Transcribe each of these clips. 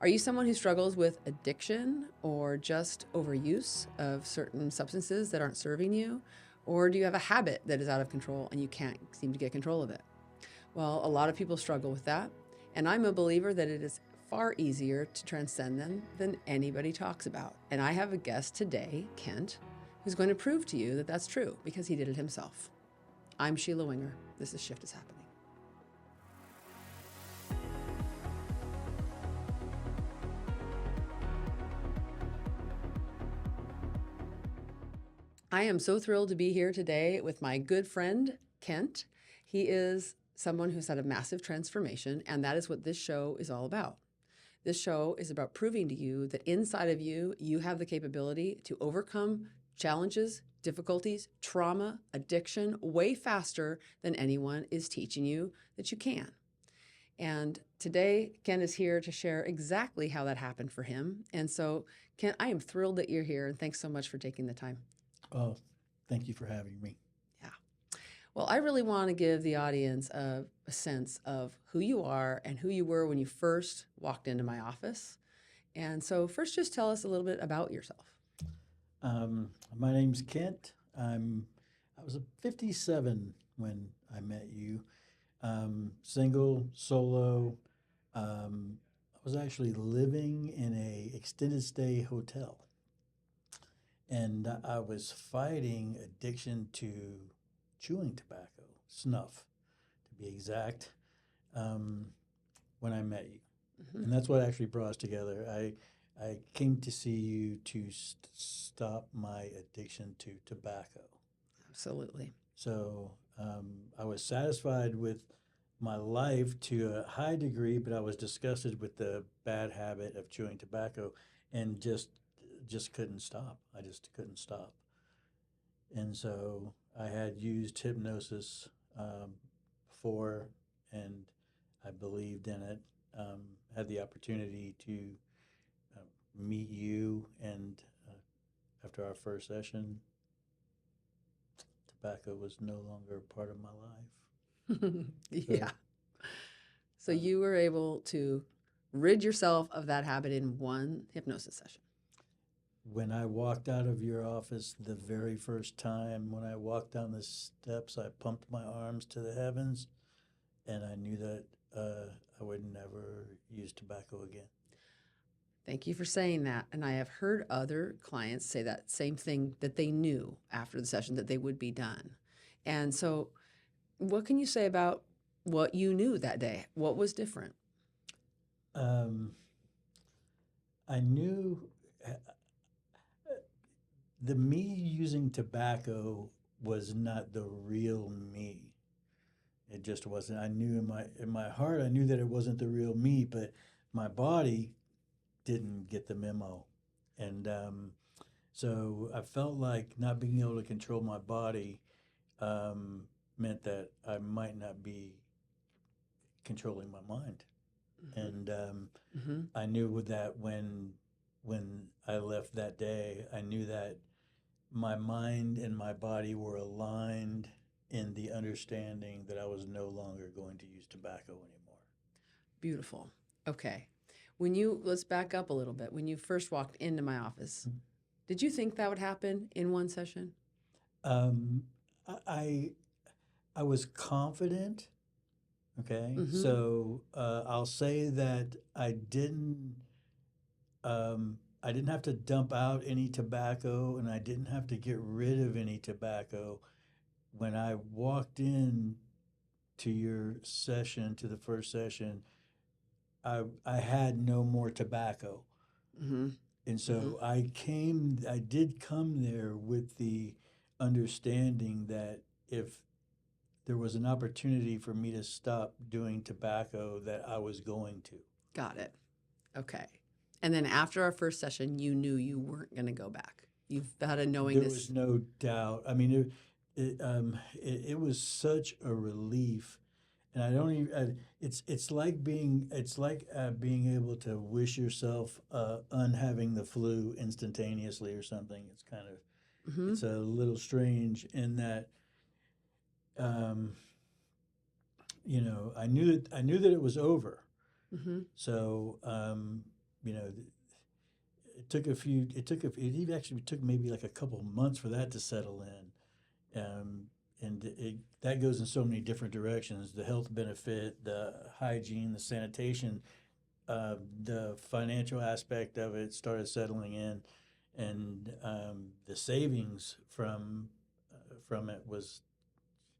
Are you someone who struggles with addiction or just overuse of certain substances that aren't serving you? Or do you have a habit that is out of control and you can't seem to get control of it? Well, a lot of people struggle with that. And I'm a believer that it is far easier to transcend them than anybody talks about. And I have a guest today, Kent, who's going to prove to you that that's true because he did it himself. I'm Sheila Winger. This is Shift is Happening. I am so thrilled to be here today with my good friend, Kent. He is someone who's had a massive transformation, and that is what this show is all about. This show is about proving to you that inside of you, you have the capability to overcome challenges, difficulties, trauma, addiction way faster than anyone is teaching you that you can. And today, Kent is here to share exactly how that happened for him. And so, Kent, I am thrilled that you're here, and thanks so much for taking the time. Oh, thank you for having me. Yeah. Well, I really want to give the audience a sense of who you are and who you were when you first walked into my office. And so first, just tell us a little bit about yourself. My name's Kent. I was 57 when I met you. Single, solo. I was actually living in a extended stay hotel. And I was fighting addiction to chewing tobacco, snuff, to be exact, when I met you. Mm-hmm. And that's what actually brought us together. I came to see you to stop my addiction to tobacco. Absolutely. So I was satisfied with my life to a high degree, but I was disgusted with the bad habit of chewing tobacco and just couldn't stop. I just couldn't stop. And so I had used hypnosis before, and I believed in it. Had the opportunity to meet you, and after our first session, tobacco was no longer a part of my life. Yeah. So you were able to rid yourself of that habit in one hypnosis session. When I walked out of your office the very first time, when I walked down the steps, I pumped my arms to the heavens, and I knew that I would never use tobacco again. Thank you for saying that. And I have heard other clients say that same thing, that they knew after the session that they would be done. And so what can you say about what you knew that day? What was different? I knew the me using tobacco was not the real me. It just wasn't. I knew in my heart, I knew that it wasn't the real me, but my body didn't get the memo. And so I felt like not being able to control my body meant that I might not be controlling my mind. Mm-hmm. And I knew that when I left that day, I knew that my mind and my body were aligned in the understanding that I was no longer going to use tobacco anymore. Beautiful. Okay. Let's back up a little bit. When you first walked into my office, did you think that would happen in one session? I was confident. Okay, Mm-hmm. so I'll say that I didn't have to dump out any tobacco, and I didn't have to get rid of any tobacco. When I walked in to your session, to the first session, I had no more tobacco. Mm-hmm. And so I did come there with the understanding that if there was an opportunity for me to stop doing tobacco, that I was going to. Got it. Okay. And then after our first session, you knew you weren't going to go back. You've had a knowing There was no doubt. I mean, it was such a relief, and I don't even. It's like being able to wish yourself unhaving the flu instantaneously or something. It's kind of it's a little strange in that. I knew that it was over. Mm-hmm. So you know, it even actually took maybe like a couple of months for that to settle in. And that goes in so many different directions: the health benefit, the hygiene, the sanitation, the financial aspect of it started settling in, and the savings from it was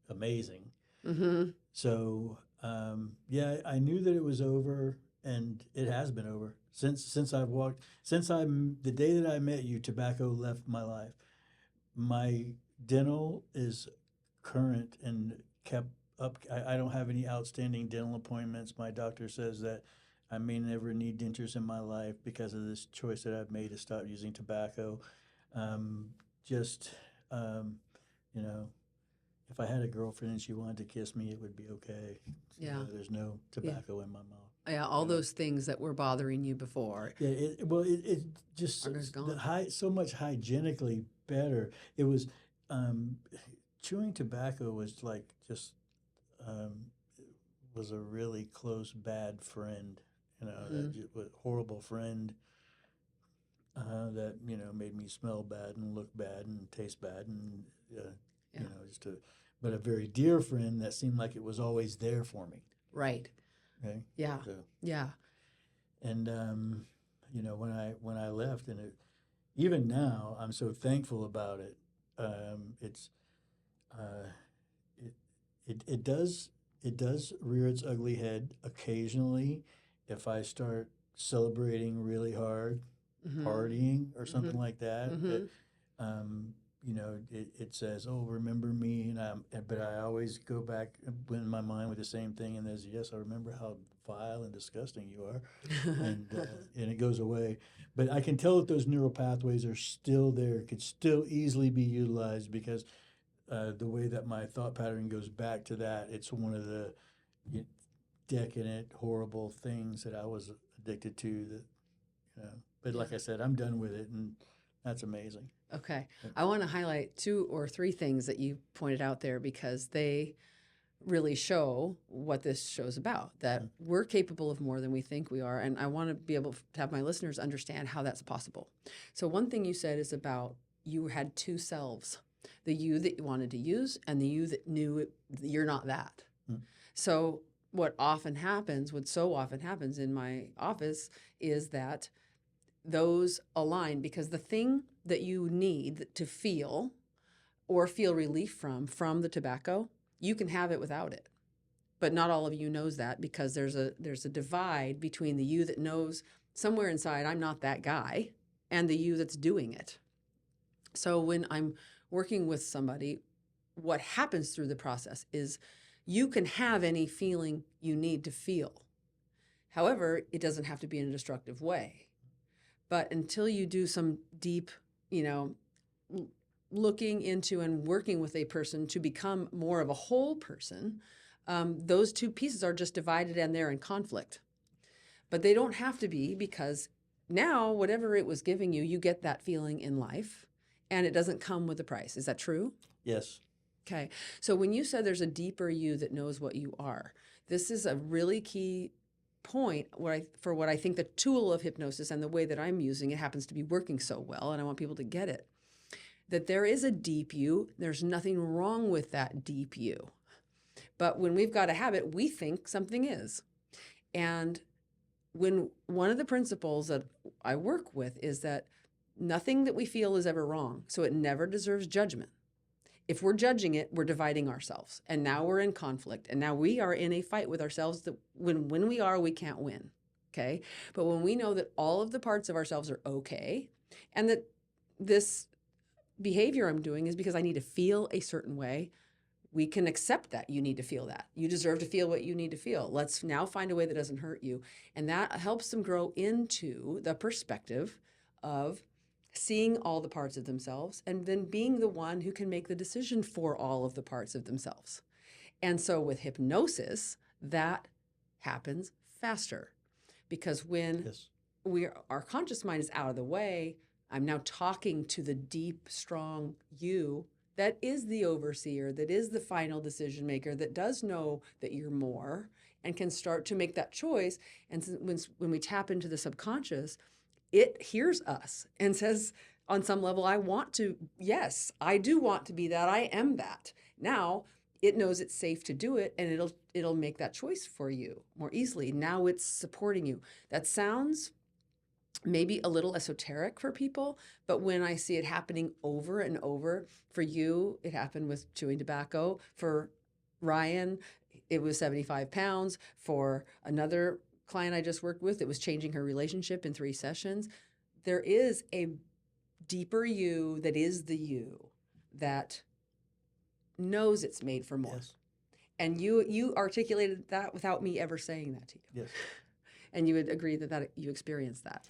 amazing. Mm-hmm. So yeah, I knew that it was over, and it has been over since I've walked. Since the day that I met you, tobacco left my life. My dental is current and kept up. I don't have any outstanding dental appointments. My doctor says that I may never need dentures in my life because of this choice that I've made to stop using tobacco. Um, just, um, you know, if I had a girlfriend and she wanted to kiss me, it would be okay. Yeah. There's no Yeah. tobacco in my mouth. Yeah. All those things that were bothering you before Yeah, it just are just the gone. so much hygienically better. It was um, chewing tobacco was like just um, was a really close bad friend. Mm-hmm. That horrible friend that made me smell bad and look bad and taste bad and Yeah. but a very dear friend that seemed like it was always there for me. Right. Okay. Yeah. So, Yeah. and when I left, and even now I'm so thankful about it. It's uh, it, it does rear its ugly head occasionally if I start celebrating really hard, Mm-hmm. partying or Mm-hmm. something like that. Mm-hmm. Um, it says, "Oh, remember me," but I always go back in my mind with the same thing, and there's, "Yes, I remember how vile and disgusting you are," and it goes away. But I can tell that those neural pathways are still there, could still easily be utilized because the way that my thought pattern goes back to that, it's one of the decadent, horrible things that I was addicted to. But Yeah. like I said, I'm done with it, and that's amazing. Okay. I want to highlight 2 or 3 things that you pointed out there because they really show what this show's about, that we're capable of more than we think we are. And I want to be able to have my listeners understand how that's possible. So one thing you said is about you had 2 selves, the you that you wanted to use and the you that knew you're not that. Mm. So what so often happens in my office is that those align because the thing that you need to feel or feel relief from the tobacco, you can have it without it. But not all of you knows that because there's a divide between the you that knows somewhere inside I'm not that guy and the you that's doing it. So when I'm working with somebody, what happens through the process is you can have any feeling you need to feel. However, it doesn't have to be in a destructive way. But until you do some deep, looking into and working with a person to become more of a whole person, those 2 pieces are just divided and they're in conflict. But they don't have to be because now, whatever it was giving you, you get that feeling in life and it doesn't come with a price. Is that true? Yes. Okay. So when you said there's a deeper you that knows what you are, this is a really key point for what I think the tool of hypnosis and the way that I'm using it happens to be working so well, and I want people to get it, that there is a deep you. There's nothing wrong with that deep you. But when we've got a habit, we think something is. And when one of the principles that I work with is that nothing that we feel is ever wrong, so it never deserves judgment. If we're judging it, we're dividing ourselves. And now we're in conflict. And now we are in a fight with ourselves that when we can't win. Okay. But when we know that all of the parts of ourselves are okay and that this behavior I'm doing is because I need to feel a certain way, we can accept that you need to feel that. You deserve to feel what you need to feel. Let's now find a way that doesn't hurt you. And that helps them grow into the perspective of seeing all the parts of themselves and then being the one who can make the decision for all of the parts of themselves. And so with hypnosis, that happens faster because when our conscious mind is out of the way, I'm now talking to the deep, strong you that is the overseer, that is the final decision maker, that does know that you're more and can start to make that choice. And when we tap into the subconscious, it hears us and says, on some level, I want to, yes, I do want to be that. I am that. Now it knows it's safe to do it, and it'll make that choice for you more easily. Now it's supporting you. That sounds maybe a little esoteric for people, but when I see it happening over and over, for you, it happened with chewing tobacco. For Ryan, it was 75 pounds. For another client I just worked with, it was changing her relationship in 3 sessions. There is a deeper you that is the you that knows it's made for more. Yes. And you articulated that without me ever saying that to you. Yes. And you would agree that you experienced that.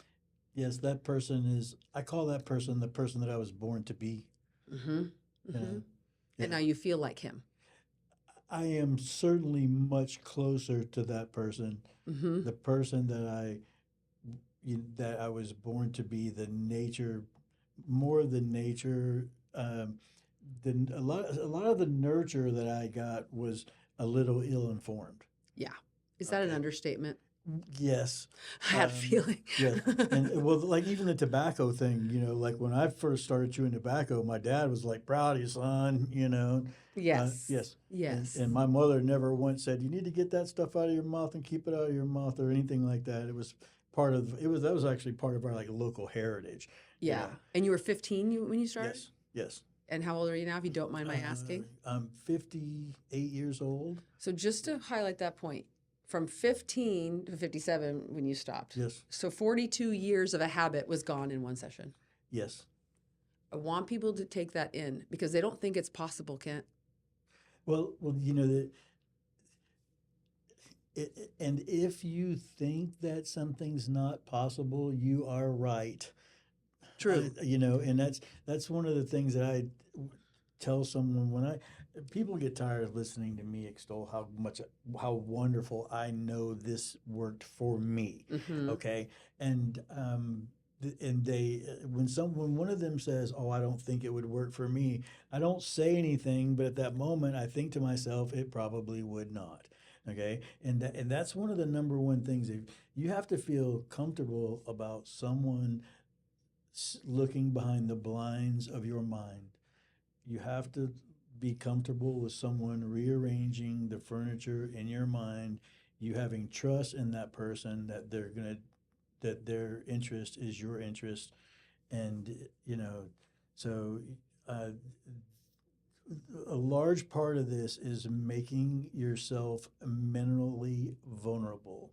Yes, that person is, I call that person the person that I was born to be. Mm-hmm. You know? And now you feel like him. I am certainly much closer to that person. Mm-hmm. The person that I was born to be, the nature, more the nature. A lot of the nurture that I got was a little ill-informed. Yeah. Is that an understatement? Yes. I had a feeling. Yes. And well, like even the tobacco thing, like when I first started chewing tobacco, my dad was like, proud of you, son, Yes. Yes. Yes. And my mother never once said, you need to get that stuff out of your mouth and keep it out of your mouth or anything like that. It was that was actually part of our like local heritage. Yeah. And you were 15 when you started? Yes. Yes. And how old are you now, if you don't mind my asking? I'm 58 years old. So just to highlight that point, from 15 to 57 when you stopped. Yes. So 42 years of a habit was gone in one session. Yes. I want people to take that in because they don't think it's possible, Kent. Well, and if you think that something's not possible, you are right. True. And that's one of the things that I tell someone when people get tired of listening to me extol how wonderful I know this worked for me. Mm-hmm. Okay, and they when one of them says, "Oh, I don't think it would work for me," I don't say anything, but at that moment, I think to myself, it probably would not. Okay, and that's one of the number one things. If you have to feel comfortable about someone looking behind the blinds of your mind. You have to be comfortable with someone rearranging the furniture in your mind. You having trust in that person that that their interest is your interest, and so uh, a large part of this is making yourself mentally vulnerable.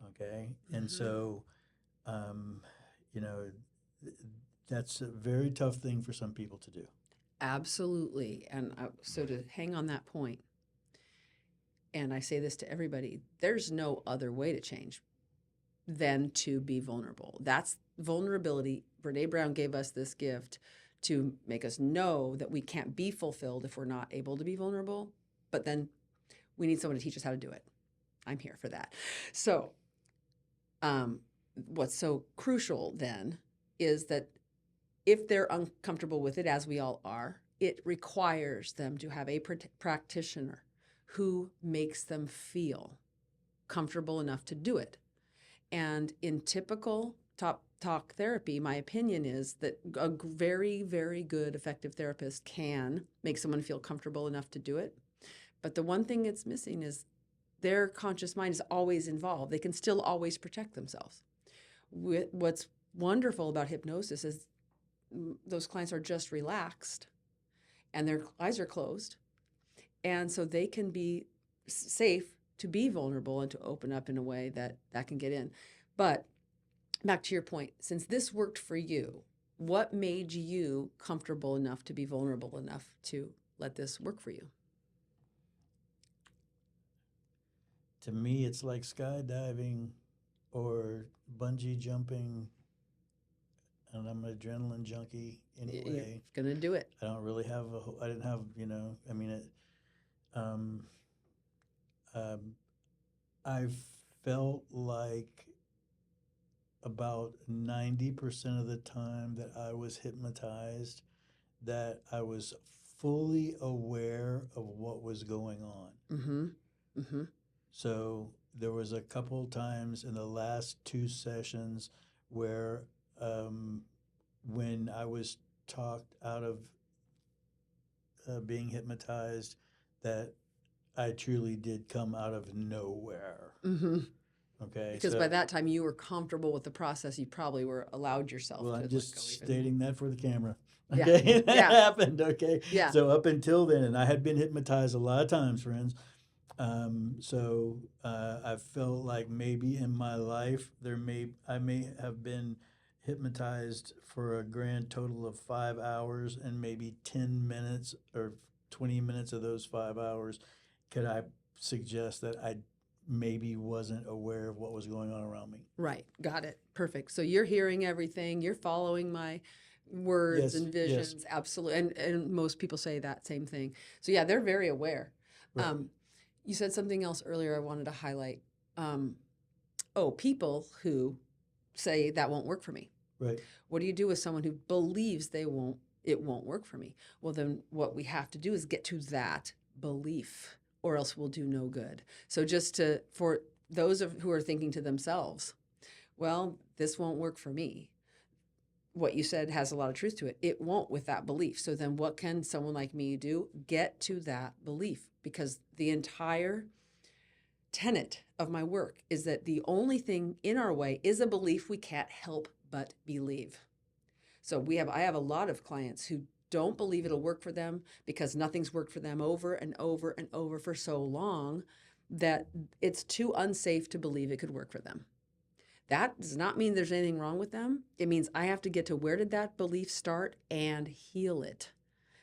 Okay, and so you know that's a very tough thing for some people to do. Absolutely. And so to hang on that point, and I say this to everybody, there's no other way to change than to be vulnerable. That's vulnerability. Brene Brown gave us this gift to make us know that we can't be fulfilled if we're not able to be vulnerable, but then we need someone to teach us how to do it. I'm here for that. So what's so crucial then is that if they're uncomfortable with it, as we all are, it requires them to have a practitioner who makes them feel comfortable enough to do it. And in typical talk therapy, my opinion is that a very, very good, effective therapist can make someone feel comfortable enough to do it. But the one thing it's missing is their conscious mind is always involved. They can still always protect themselves. What's wonderful about hypnosis is those clients are just relaxed and their eyes are closed. And so they can be safe to be vulnerable and to open up in a way that can get in. But back to your point, since this worked for you, what made you comfortable enough to be vulnerable enough to let this work for you? To me, it's like skydiving or bungee jumping, and I'm an adrenaline junkie anyway. You're gonna do it. I don't really have I didn't have, I mean, I felt like about 90% of the time that I was hypnotized, that I was fully aware of what was going on. Mm-hmm. Mm-hmm. So there was a couple times in the last two sessions where when I was talked out of being hypnotized, that I truly did come out of nowhere. Mm-hmm. Okay, Because by so that time you were comfortable with the process, you probably were allowed yourself well, to I'm let just go even. stating that for the camera. Yeah. Okay, that Yeah. happened. Okay, Yeah. so up until then, and I had been hypnotized a lot of times, friends. I felt like maybe in my life I may have been hypnotized for a grand total of 5 hours, and maybe 10 minutes or 20 minutes of those 5 hours, could I suggest that I maybe wasn't aware of what was going on around me. Right. Got it. Perfect. So you're hearing everything. You're following my words Yes, and yes, visions. Absolutely. And most people say that same thing. So yeah, they're very aware. right, Um, you said something else earlier I wanted to highlight. Um, people who say that won't work for me. right. What do you do with someone who believes it won't work for me? Well, then what we have to do is get to that belief, or else we'll do no good. So for those who are thinking to themselves, well, this won't work for me. What you said has a lot of truth to it. It won't with that belief. So then what can someone like me do? Get to that belief, because the entire tenet of my work is that the only thing in our way is a belief we can't help but believe. So I have a lot of clients who don't believe it'll work for them because nothing's worked for them over and over and over for so long that it's too unsafe to believe it could work for them. That does not mean there's anything wrong with them. It means I have to get to where did that belief start and heal it.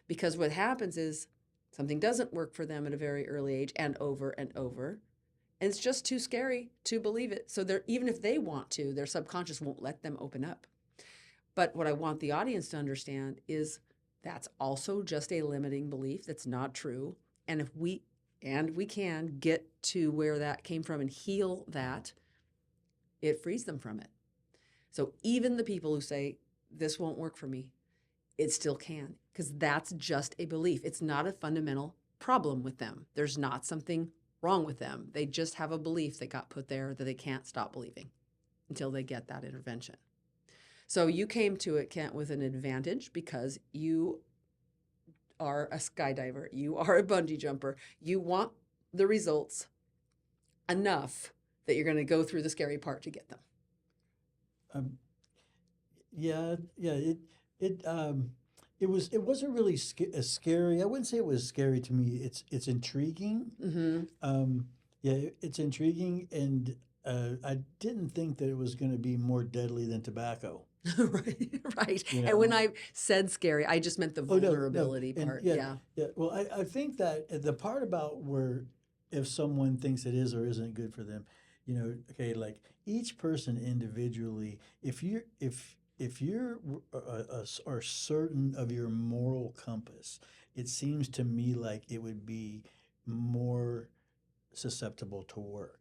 Because what happens is something doesn't work for them at a very early age and over and over. And it's just too scary to believe it. So even if they want to, their subconscious won't let them open up. But what I want the audience to understand is that's also just a limiting belief that's not true. And if we can get to where that came from and heal that, it frees them from it. So even the people who say this won't work for me, it still can, because that's just a belief. It's not a fundamental problem with them. There's not something wrong with them. They just have a belief that got put there that they can't stop believing until they get that intervention. So you came to it, Kent, with an advantage because you are a skydiver. You are a bungee jumper. You want the results enough that you're going to go through the scary part to get them. Um, yeah, yeah. It wasn't really scary. I wouldn't say it was scary to me. It's intriguing. Mm-hmm. Yeah, it's intriguing, and I didn't think that it was going to be more deadly than tobacco. Right, right. You And when know. I said scary, I just meant the Oh no, no, vulnerability and part. yeah, Yeah. yeah. Well, I think that the part about where if someone thinks it is or isn't good for them, okay, like each person individually, if you're are certain of your moral compass, it seems to me like it would be more susceptible to work.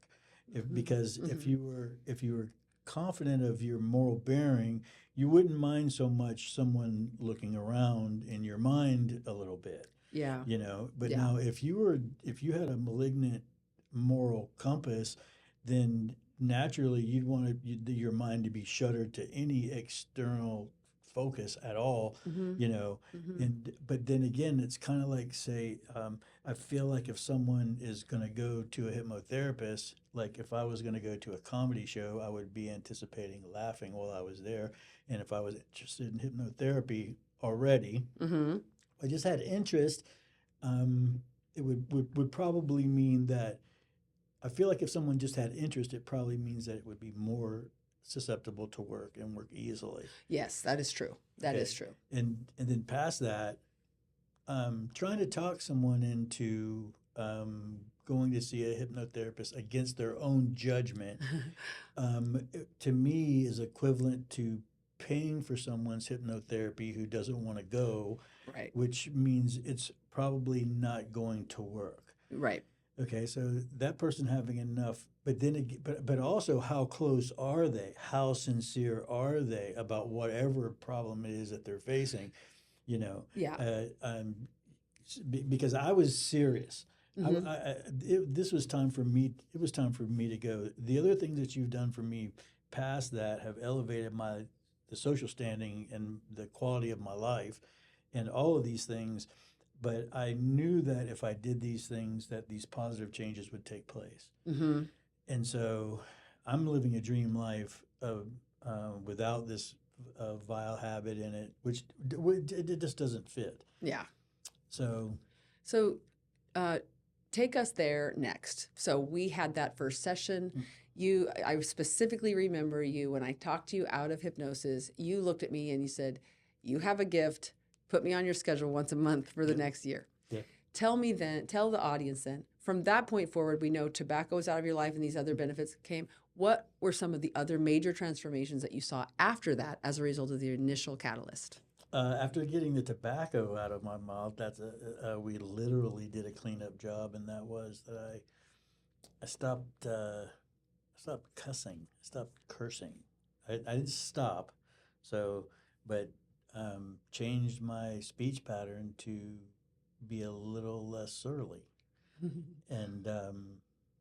If Mm-hmm. Because Mm-hmm. if you were confident of your moral bearing, you wouldn't mind so much someone looking around in your mind a little bit, Yeah. But Yeah. now if you had a malignant moral compass, then naturally you'd want your mind to be shuttered to any external focus at all, Mm-hmm. you know. Mm-hmm. And but then again, it's kind of like, say, I feel like if someone is going to go to a hypnotherapist, like if I was going to go to a comedy show, I would be anticipating laughing while I was there. And if I was interested in hypnotherapy already, Mm-hmm. I just had interest, it would probably mean that I feel like if someone just had interest, it probably means that it would be more susceptible to work and work easily. Yes, that is true. That Okay. is true. And then past that, trying to talk someone into going to see a hypnotherapist against their own judgment, to me is equivalent to paying for someone's hypnotherapy who doesn't want to go, Right. which means it's probably not going to work. Right. Okay, so that person having enough, but then but also how close are they? How sincere are they about whatever problem it is that they're facing? You know, Yeah. because I was serious. Mm-hmm. This was time for me. It was time for me to go. The other things that you've done for me past that have elevated the social standing and the quality of my life, and all of these things. But I knew that if I did these things, that these positive changes would take place. Mm-hmm. And so, I'm living a dream life of without this vile habit in it, which it just doesn't fit. Yeah. So, So, uh, take us there next. So we had that first session. I specifically remember you when I talked to you out of hypnosis. You looked at me and you said, "You have a gift. Put me on your schedule once a month for the yeah, next year." yeah. Tell me then. Tell the audience then. From that point forward, we know tobacco is out of your life and these other benefits came. What were some of the other major transformations that you saw after that as a result of the initial catalyst? After getting the tobacco out of my mouth, we literally did a cleanup job, and that was that I stopped cussing, I stopped cursing. I didn't stop, so but changed my speech pattern to be a little less surly, and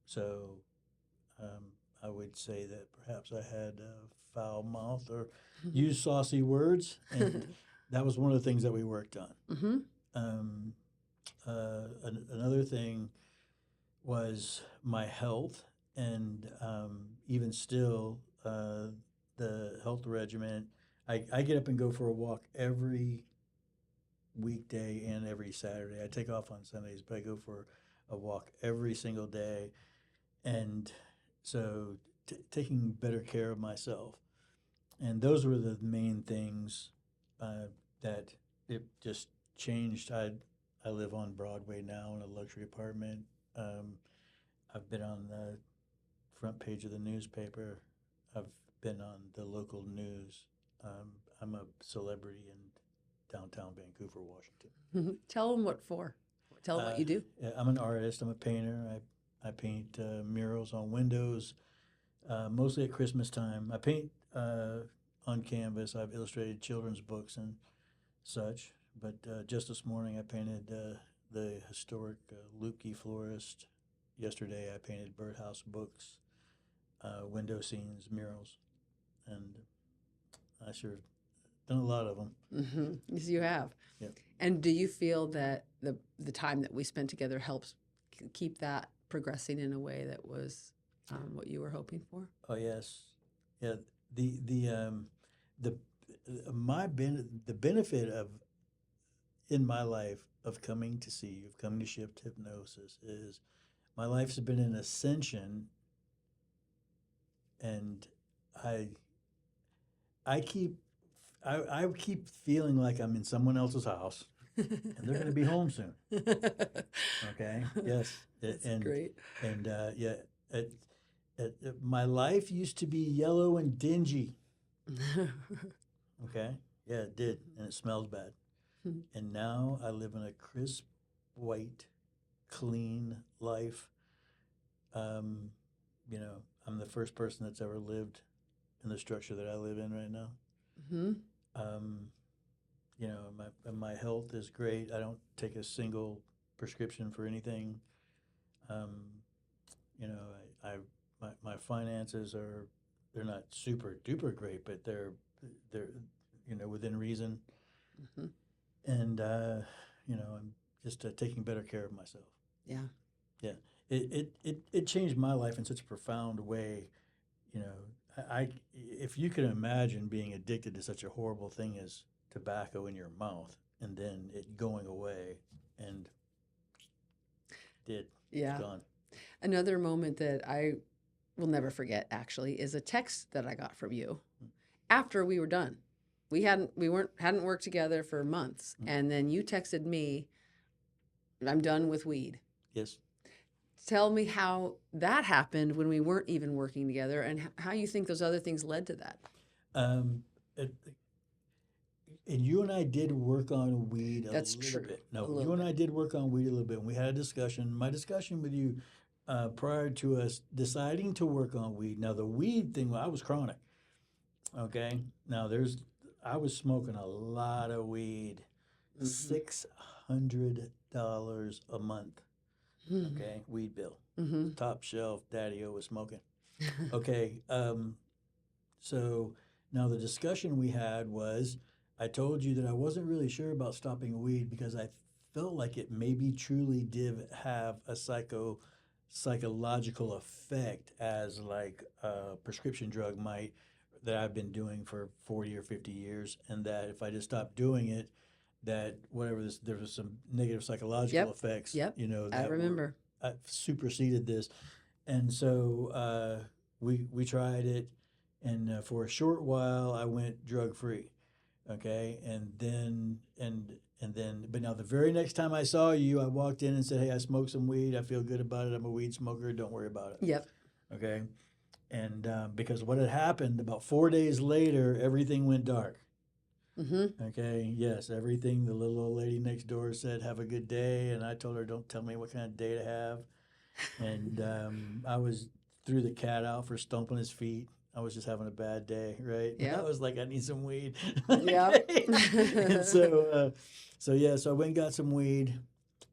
so um, I would say that perhaps I had a foul mouth or used saucy words, and that was one of the things that we worked on. Mm-hmm. Um, Another thing was my health, and even still, the health regimen. I get up and go for a walk every weekday and every Saturday. I take off on Sundays, but I go for a walk every single day, and so taking better care of myself. And those were the main things that it just changed. I live on Broadway now in a luxury apartment. Um, I've been on the front page of the newspaper. I've been on the local news. I'm a celebrity in downtown Vancouver, Washington. Tell them what for. Tell them what you do. Yeah, I'm an artist. I'm a painter. I paint murals on windows, mostly at Christmas time. I paint on canvas. I've illustrated children's books and such. But just this morning, I painted the historic Lukey florist. Yesterday, I painted birdhouse books, window scenes, murals, and I sure done a lot of them. Mm-hmm. Yes, you have. Yeah. And do you feel that the time that we spent together helps keep that progressing in a way that was what you were hoping for? Oh yes, yeah. The the benefit of in my life of coming to see you, of coming to shift hypnosis is my life's been an ascension, and I I keep I keep feeling like I'm in someone else's house, and they're going to be home soon. Okay. Yes. That's and great. and yeah. My life used to be yellow and dingy. Okay. Yeah, it did, and it smelled bad. And now I live in a crisp, white, clean life. Um, I'm the first person that's ever lived in the structure that I live in right now. Mm-hmm. Um, my health is great. I don't take a single prescription for anything. Um, you know, my finances they're not super duper great, but they're within reason. Mm-hmm. And I'm just taking better care of myself. Yeah. Yeah, it changed my life in such a profound way. You know, if you can imagine being addicted to such a horrible thing as tobacco in your mouth, and then it going away, and Yeah. it's gone. Another moment that I will never forget actually is a text that I got from you after we were done. We hadn't worked together for months, and then you texted me, "I'm done with weed." Yes. Tell me how that happened when we weren't even working together, and how you think those other things led to that. Um, it, and you and I did work on weed That's little true. bit. A No, little you and bit. I did work on weed a little bit. And we had a discussion. My discussion with you prior to us deciding to work on weed. Now, the weed thing, I was chronic. Okay. Now, I was smoking a lot of weed, Mm-hmm. $600 a month. Okay, weed bill, Mm-hmm. top shelf. Daddy-o was smoking. Okay, so now the discussion we had was, I told you that I wasn't really sure about stopping weed because I felt like it maybe truly did have a psychological effect as like a prescription drug might, that I've been doing for 40 or 50 years, and that if I just stopped doing it, that whatever this, there was some negative psychological Yep. effects, Yep. I that were remember. superseded this. And so we tried it, and for a short while I went drug free. Okay, and then, but now the very next time I saw you, I walked in and said, "Hey, I smoked some weed. I feel good about it. I'm a weed smoker. Don't worry about it." Yep. Okay, and because what had happened about 4 days later, everything went dark. Mm-hmm. Okay, yes, everything. The little old lady next door said, "Have a good day," and I told her, "Don't tell me what kind of day to have." And I was threw the cat out for stomping his feet. I was just having a bad day, right? I Yep. was like, I need some weed. Yep. Okay. And so I went and got some weed,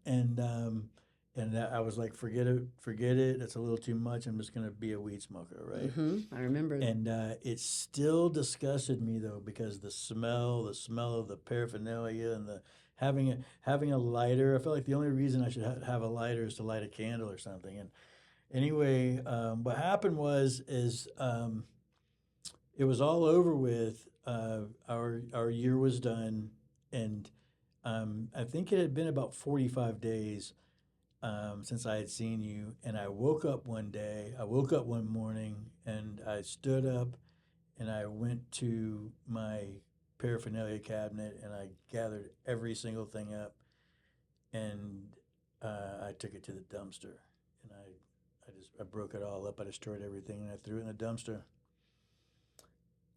and I was like, forget it, forget it. That's a little too much. I'm just gonna be a weed smoker, right? Mm-hmm. I remember. And it still disgusted me though, because the smell of the paraphernalia, and the having a lighter. I felt like the only reason I should have a lighter is to light a candle or something. And anyway, what happened is it was all over with. Our year was done, and I think it had been about 45 days since I had seen you. And I woke up one day. I woke up one morning, and I stood up, and I went to my paraphernalia cabinet, and I gathered every single thing up, and I took it to the dumpster, and I broke it all up. I destroyed everything, and I threw it in the dumpster,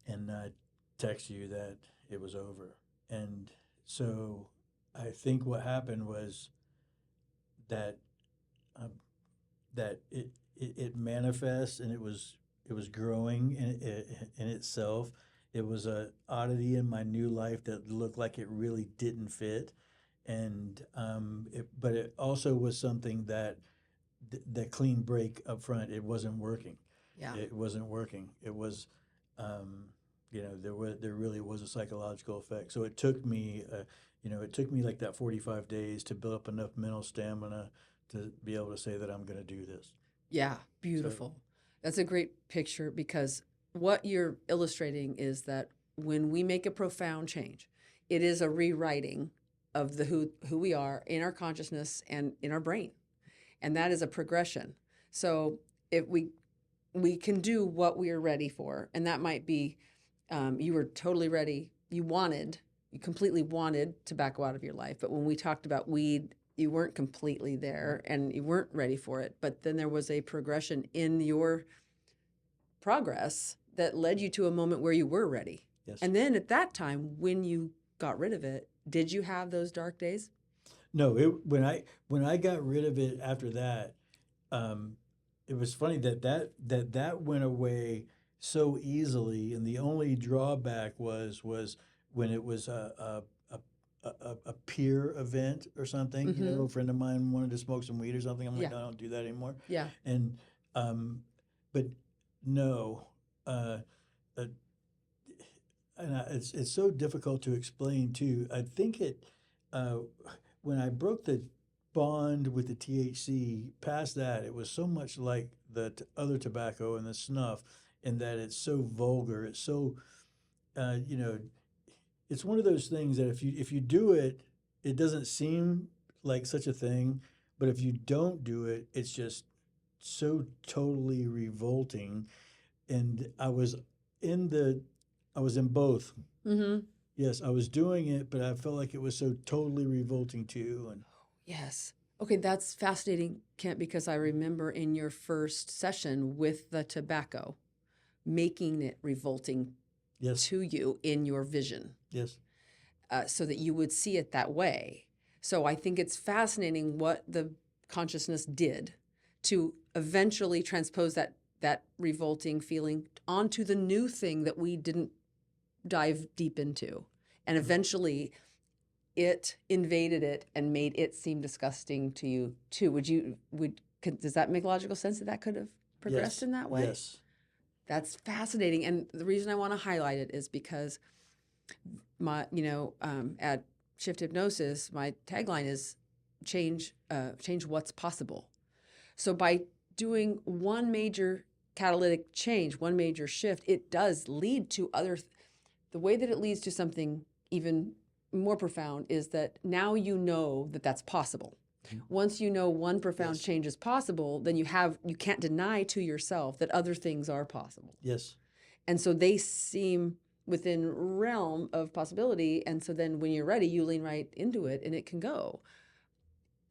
and I text you that it was over. And so I think what happened was that um, it manifests, and it was growing in itself. It was a oddity in my new life that looked like it really didn't fit, and but it also was something that that clean break up front. It wasn't working. Yeah. It wasn't working. It was, um, there really was a psychological effect. So it took me like that 45 days to build up enough mental stamina to be able to say that I'm going to do this. Yeah. So Beautiful. That's a great picture because what you're illustrating is that when we make a profound change, it is a rewriting of the who we are in our consciousness and in our brain. And that is a progression. So if we can do what we are ready for, and that might be you were totally ready. You completely wanted tobacco out of your life. But when we talked about weed, you weren't completely there and you weren't ready for it. But then there was a progression in your progress that led you to a moment where you were ready. yes. And then at that time, when you got rid of it, did you have those dark days? No, when I got rid of it after that, um, it was funny that went away so easily, and the only drawback was when it was a peer event or something. Mm-hmm. A friend of mine wanted to smoke some weed or something. I'm like, Yeah. I don't do that anymore. Yeah. And but no, uh, uh, it's so difficult to explain too. I think uh, when I broke the bond with the THC, past that, it was so much like the other tobacco and the snuff, in that it's so vulgar. It's so, uh, you know, it's one of those things that if you do it, it doesn't seem like such a thing, but if you don't do it, it's just so totally revolting. And in the, I was in both. Mm-hmm. Yes, I was doing it, but I felt like it was so totally revolting too. And Yes. Okay, that's fascinating, Kent, because I remember in your first session with the tobacco, making it revolting yes, to you in your vision yes, so that you would see it that way. So I think it's fascinating what the consciousness did to eventually transpose that revolting feeling onto the new thing that we didn't dive deep into. And eventually it invaded it and made it seem disgusting to you too. Does that make logical sense that that could have progressed Yes. in that way? Yes. That's fascinating. And the reason I want to highlight it is because at Shift Hypnosis, my tagline is change what's possible. So by doing one major catalytic change, one major shift, it does lead to the way that it leads to something even more profound is that now you know that that's possible. Once you know one profound Yes. change is possible, then you can't deny to yourself that other things are possible. Yes. And so they seem within realm of possibility. And so then when you're ready, you lean right into it and it can go.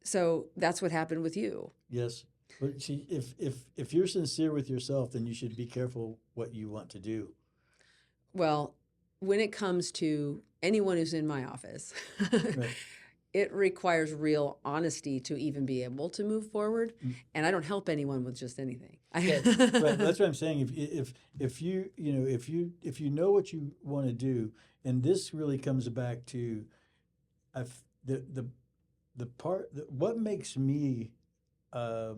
So that's what happened with you. Yes. But see, if you're sincere with yourself, then you should be careful what you want to do. Well, when it comes to anyone who's in my office, Right. it requires real honesty to even be able to move forward. Mm. And I don't help anyone with just anything. Right. Right. That's what I'm saying. If you know what you want to do, and this really comes back to, the part that what makes me a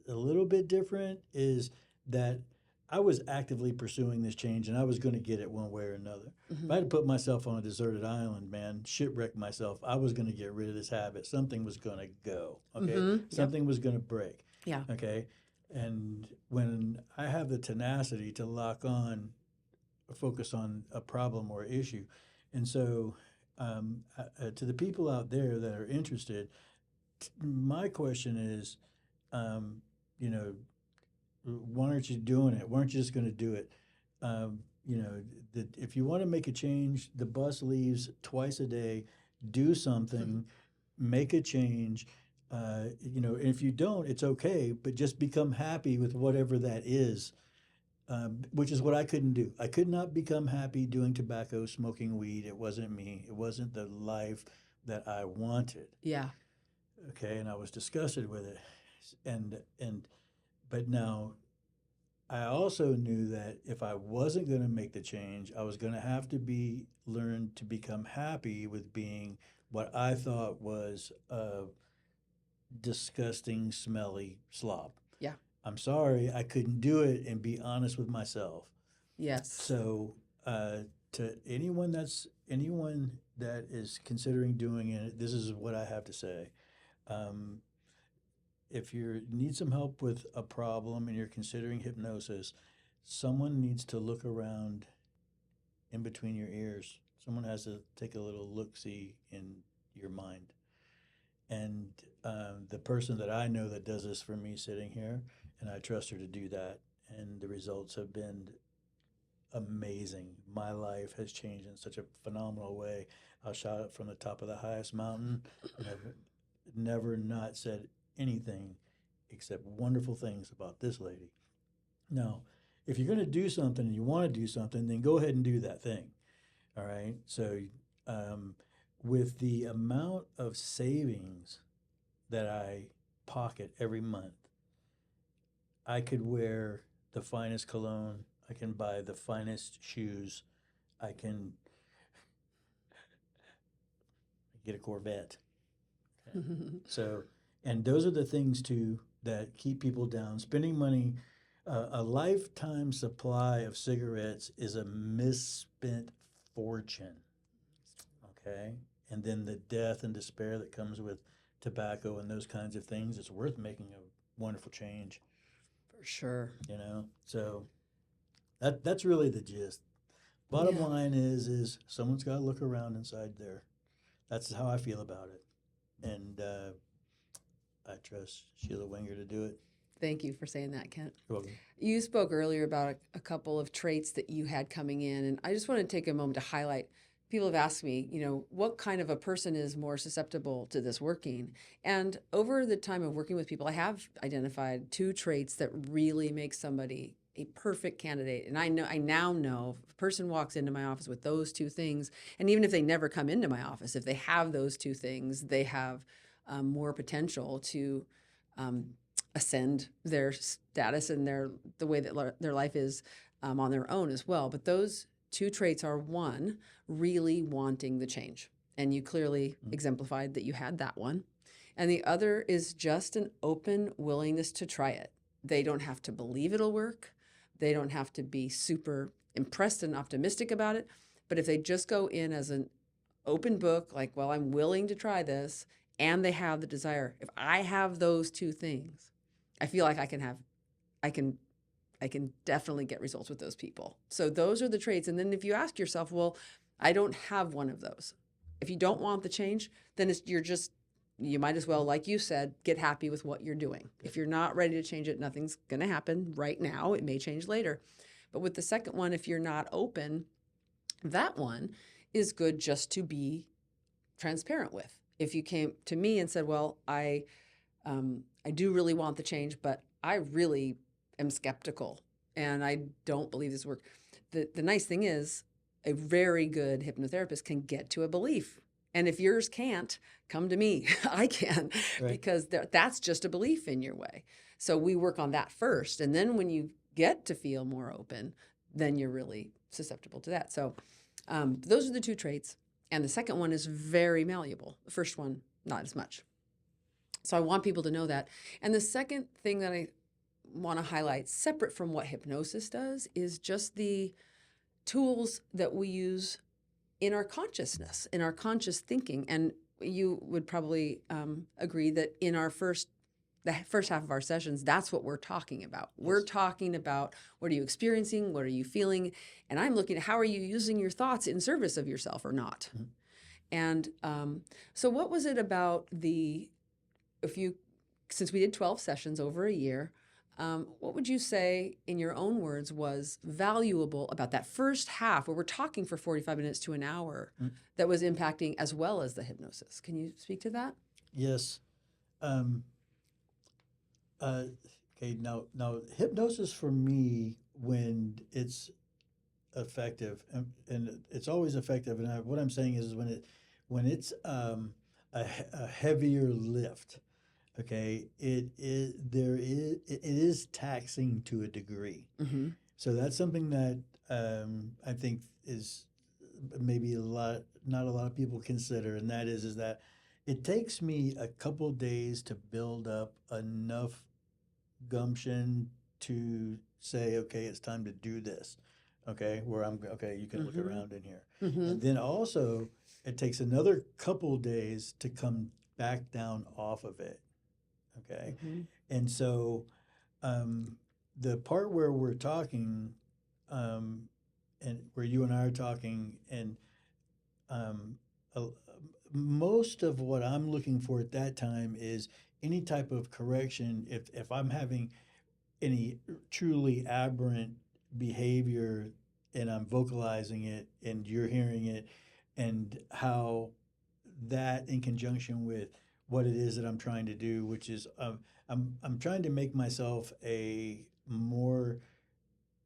little bit different is that I was actively pursuing this change and I was going to get it one way or another. If I had to put myself on a deserted island, man, shipwreck myself, I was going to get rid of this habit. Something was going to go, okay? Something was going to break, Yeah. okay? And when I have the tenacity to focus on a problem or issue, and so to the people out there that are interested, my question is, you know, why aren't you doing it? Why aren't you just going to do it? If you want to make a change, the bus leaves twice a day. Do something, make a change. If you don't, it's okay, but just become happy with whatever that is, which is what I couldn't do. I could not become happy doing tobacco, smoking weed. It wasn't me. It wasn't the life that I wanted. Yeah. Okay, and I was disgusted with it, but now I also knew that if I wasn't going to make the change, I was going to have to learn to become happy with being what I thought was a disgusting, smelly slob. Yeah. I'm sorry, I couldn't do it and be honest with myself. Yes. So to anyone that is considering doing it, this is what I have to say. If you need some help with a problem and you're considering hypnosis, someone needs to look around in between your ears. Someone has to take a little look-see in your mind. And the person that I know that does this for me sitting here, and I trust her to do that, and the results have been amazing. My life has changed in such a phenomenal way. I shot it from the top of the highest mountain, and I've never not said anything except wonderful things about this lady. Now, if you're going to do something and you want to do something, then go ahead and do that thing. All right. So, with the amount of savings that I pocket every month, I could wear the finest cologne. I can buy the finest shoes. I can get a Corvette. Okay. So, and those are the things too that keep people down. Spending money, a lifetime supply of cigarettes is a misspent fortune. Okay, and then the death and despair that comes with tobacco and those kinds of things, it's worth making a wonderful change. For sure. So that's really the gist. Bottom line is someone's got to look around inside there. That's how I feel about it, and I trust Sheila Wenger to do it. Thank you for saying that, Kent. You're welcome. You spoke earlier about a couple of traits that you had coming in, and I just want to take a moment to highlight. People have asked me, what kind of a person is more susceptible to this working? And over the time of working with people, I have identified 2 traits that really make somebody a perfect candidate. And I now know if a person walks into my office with those 2 things, and even if they never come into my office, if they have those 2 things, they have more potential to ascend their status and the way that their life is on their own as well. But those two traits are, one, really wanting the change. And you clearly exemplified that you had that one. And the other is just an open willingness to try it. They don't have to believe it'll work. They don't have to be super impressed and optimistic about it. But if they just go in as an open book, like, well, I'm willing to try this, and they have the desire. If I have those two things, I feel like I can definitely get results with those people. So those are the traits. And then if you ask yourself, well, I don't have one of those. If you don't want the change, then you might as well, like you said, get happy with what you're doing. If you're not ready to change it, nothing's going to happen right now. It may change later. But with the second one, if you're not open, that one is good just to be transparent with. If you came to me and said, well, I do really want the change, but I really am skeptical and I don't believe this works. The nice thing is a very good hypnotherapist can get to a belief. And if yours can't, come to me. I can, Right. because that's just a belief in your way. So we work on that first. And then when you get to feel more open, then you're really susceptible to that. So those are the two traits. And the second one is very malleable. The first one, not as much. So I want people to know that. And the second thing that I want to highlight, separate from what hypnosis does, is just the tools that we use in our consciousness, in our conscious thinking. And you would probably agree that in the first half of our sessions, that's what we're talking about. Yes. We're talking about, what are you experiencing? What are you feeling? And I'm looking at, how are you using your thoughts in service of yourself or not? Mm-hmm. And so what was it about since we did 12 sessions over a year, what would you say, in your own words, was valuable about that first half, where we're talking for 45 minutes to an hour, that was impacting as well as the hypnosis? Can you speak to that? Yes. Okay. Now, hypnosis for me, when it's effective, and it's always effective, and what I'm saying is when it's a heavier lift. Okay, it is taxing to a degree. Mm-hmm. So that's something that I think is maybe not a lot of people consider, and that is that it takes me a couple days to build up enough gumption to say, okay, it's time to do this. Okay, you can look around in here. Mm-hmm. And then also it takes another couple days to come back down off of it. Okay. Mm-hmm. And so the part where we're talking, and where you and I are talking, and most of what I'm looking for at that time is any type of correction. If I'm having any truly aberrant behavior and I'm vocalizing it and you're hearing it, and how that in conjunction with what it is that I'm trying to do, which is I'm trying to make myself a more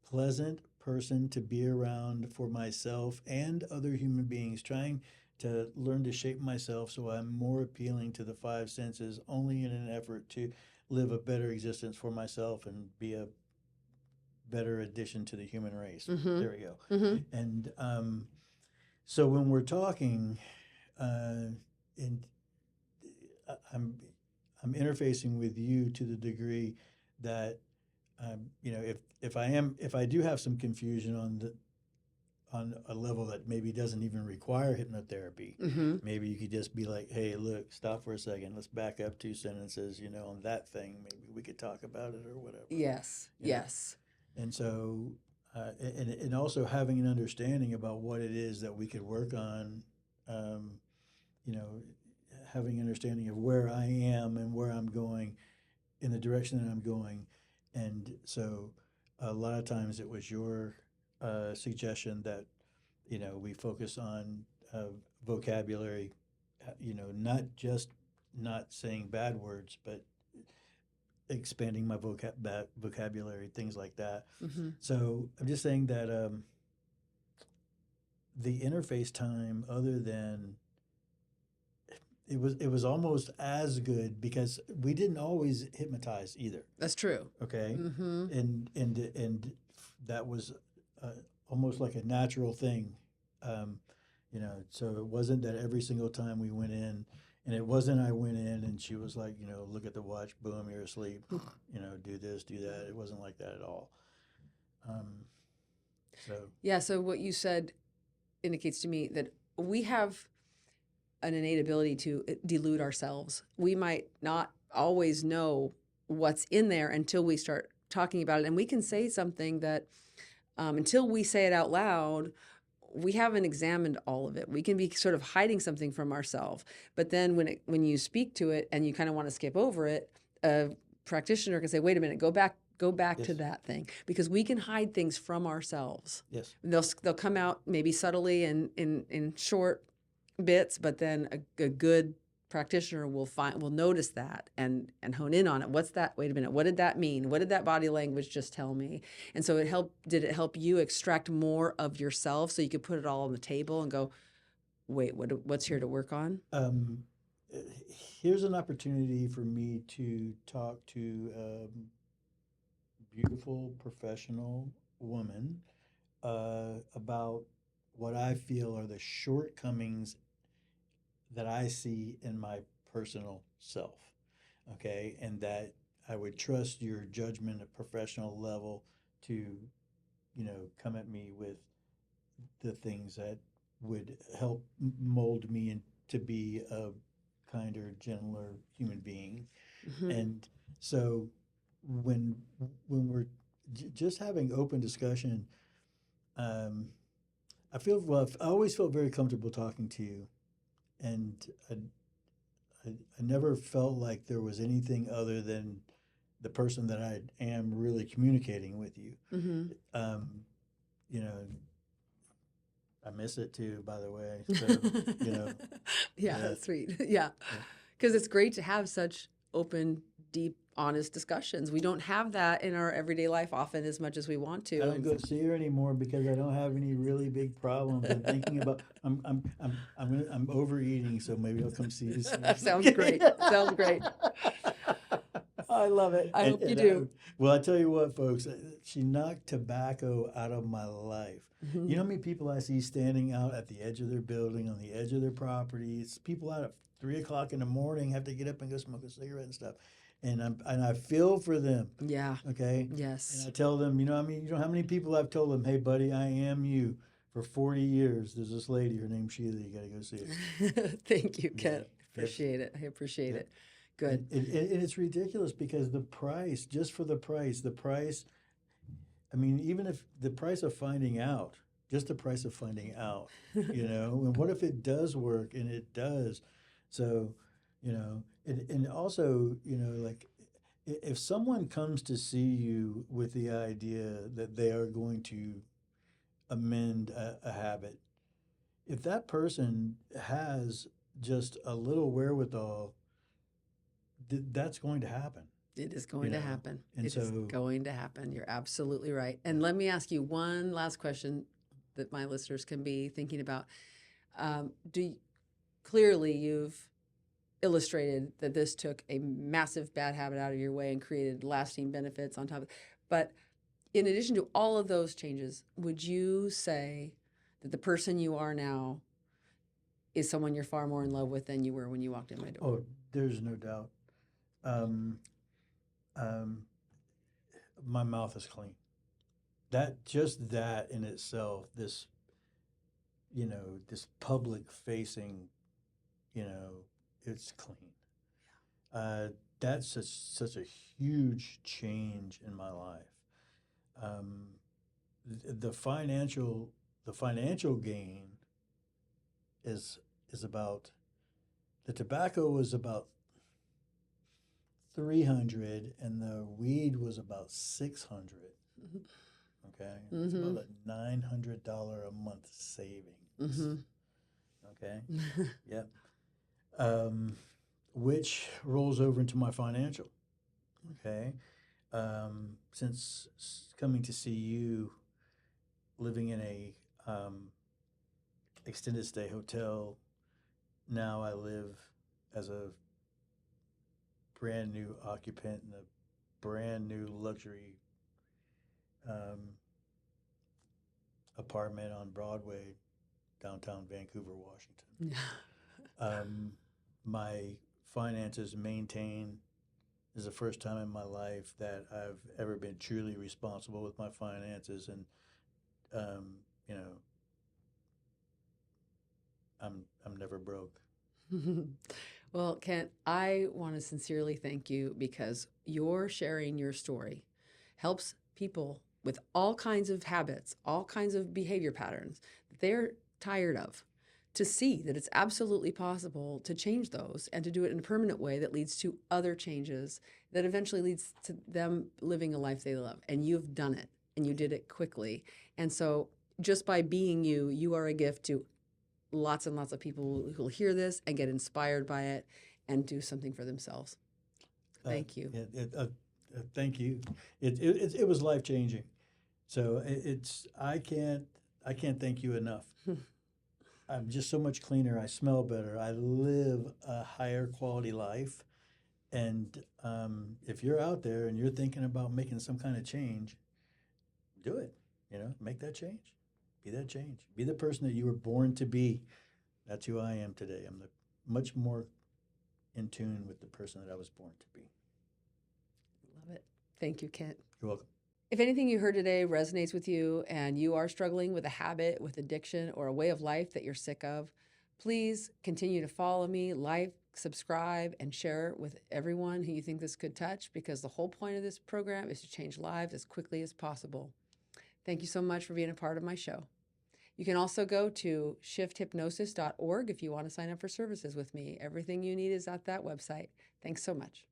pleasant person to be around for myself and other human beings, trying to learn to shape myself so I'm more appealing to the five senses, only in an effort to live a better existence for myself and be a better addition to the human race. Mm-hmm. There we go. Mm-hmm. And so when we're talking, I'm interfacing with you to the degree that if I do have some confusion on a level that maybe doesn't even require hypnotherapy, mm-hmm. maybe you could just be like, hey, look, stop for a second, let's back up 2 sentences, on that thing, maybe we could talk about it or whatever. Yes. Yes. And so and also having an understanding about what it is that we could work on, having an understanding of where I am and where I'm going, in the direction that I'm going. And so a lot of times it was your suggestion that, we focus on vocabulary, not just not saying bad words, but expanding my vocabulary, things like that. Mm-hmm. So I'm just saying that the interface time, other than it was almost as good, because we didn't always hypnotize either. That's true. Okay. Mm-hmm. And that was almost like a natural thing. Um, so it wasn't that every single time we went in, and it wasn't I went in and she was like, look at the watch, boom, you're asleep, do this, do that. It wasn't like that at all. Um, so Yeah. So what you said indicates to me that we have an innate ability to delude ourselves. We might not always know what's in there until we start talking about it. And we can say something that until we say it out loud, we haven't examined all of it. We can be sort of hiding something from ourselves. But then when you speak to it and you kind of want to skip over it, a practitioner can say, "Wait a minute, go back to yes, that thing," because we can hide things from ourselves. yes, They'll come out maybe subtly and in short bits, but then a good practitioner will notice that and hone in on it. What's that? Wait a minute. What did that mean? What did that body language just tell me? And so did it help you extract more of yourself so you could put it all on the table and go, wait, what's here to work on? um, uh, here's an opportunity for me to talk to beautiful professional woman about what I feel are the shortcomings that I see in my personal self. Okay. And that I would trust your judgment at professional level to, come at me with the things that would help mold me to be a kinder, gentler human being. Mm-hmm. And so when we're just having open discussion, um, I always felt very comfortable talking to you, and I never felt like there was anything other than the person that I am really communicating with you. Mm-hmm. Um, you know, I miss it too, by the way. So, Yeah, yeah, that's sweet. Yeah. yeah. Because it's great to have such open, deep, honest discussions. We don't have that in our everyday life often as much as we want I to. don't go see her anymore because I don't have any really big problems. I'm thinking about I'm overeating, so maybe I'll come see you soon. Sounds great. Sounds great. I love it. I hope you do. Well, I tell you what, folks, she knocked tobacco out of my life. You know Mm-hmm. how many people I see standing out at the edge of their building, on the edge of their property? It's people out at 3 o'clock in the morning have to get up and go smoke a cigarette and stuff. And I feel for them. Yeah. Okay. And Yes. I tell them, how many people I've told them, hey, buddy, I am you. For 40 years, there's this lady, her name's Sheila, you got to go see her. Thank you, Okay. Kent. Yep. Appreciate it. I appreciate Yep. it. Good. And it's ridiculous because the price, just for the price, I mean, even if the price of finding out, just the price of finding out, and what if it does work and it does? So, and also, like if someone comes to see you with the idea that they are going to amend a habit, if that person has just a little wherewithal, that's going to happen, It is going to happen. And It is so, going to happen. You're absolutely right. And let me ask you one last question that my listeners can be thinking about. Clearly you've illustrated that this took a massive bad habit out of your way and created lasting benefits on top of it. But in addition to all of those changes, would you say that the person you are now is someone you're far more in love with than you were when you walked in my door? oh, there's no doubt. Um, um, my mouth is clean. That in itself, this public facing, it's clean. Uh, that's such a huge change in my life. Um, the financial gain is about the tobacco was about 300 and the weed was about 600. Okay, it's Mm-hmm. about a $900 a month savings. Mm-hmm. Okay, yep. Which rolls over into my financial. Okay, since coming to see you, living in a extended stay hotel, now I live as a brand new occupant in a brand new luxury apartment on Broadway, downtown Vancouver, Washington. Yeah. My finances maintained is the first time in my life that I've ever been truly responsible with my finances, and you know, I'm never broke. Well, Kent, I want to sincerely thank you because your sharing your story helps people with all kinds of habits, all kinds of behavior patterns that they're tired of, to see that it's absolutely possible to change those and to do it in a permanent way that leads to other changes that eventually leads to them living a life they love. And you've done it, and you did it quickly. And so just by being you, you are a gift to lots and lots of people who will hear this and get inspired by it and do something for themselves. Thank you. Thank you. It was life changing. So I can't thank you enough. I'm just so much cleaner. I smell better. I live a higher quality life. And if you're out there and you're thinking about making some kind of change, do it. Make that change. Be that change. Be the person that you were born to be. That's who I am today. I'm much more in tune with the person that I was born to be. Love it. Thank you, Kent. You're welcome. If anything you heard today resonates with you and you are struggling with a habit, with addiction, or a way of life that you're sick of, please continue to follow me, like, subscribe, and share with everyone who you think this could touch, because the whole point of this program is to change lives as quickly as possible. Thank you so much for being a part of my show. You can also go to shifthypnosis.org if you want to sign up for services with me. Everything you need is at that website. Thanks so much.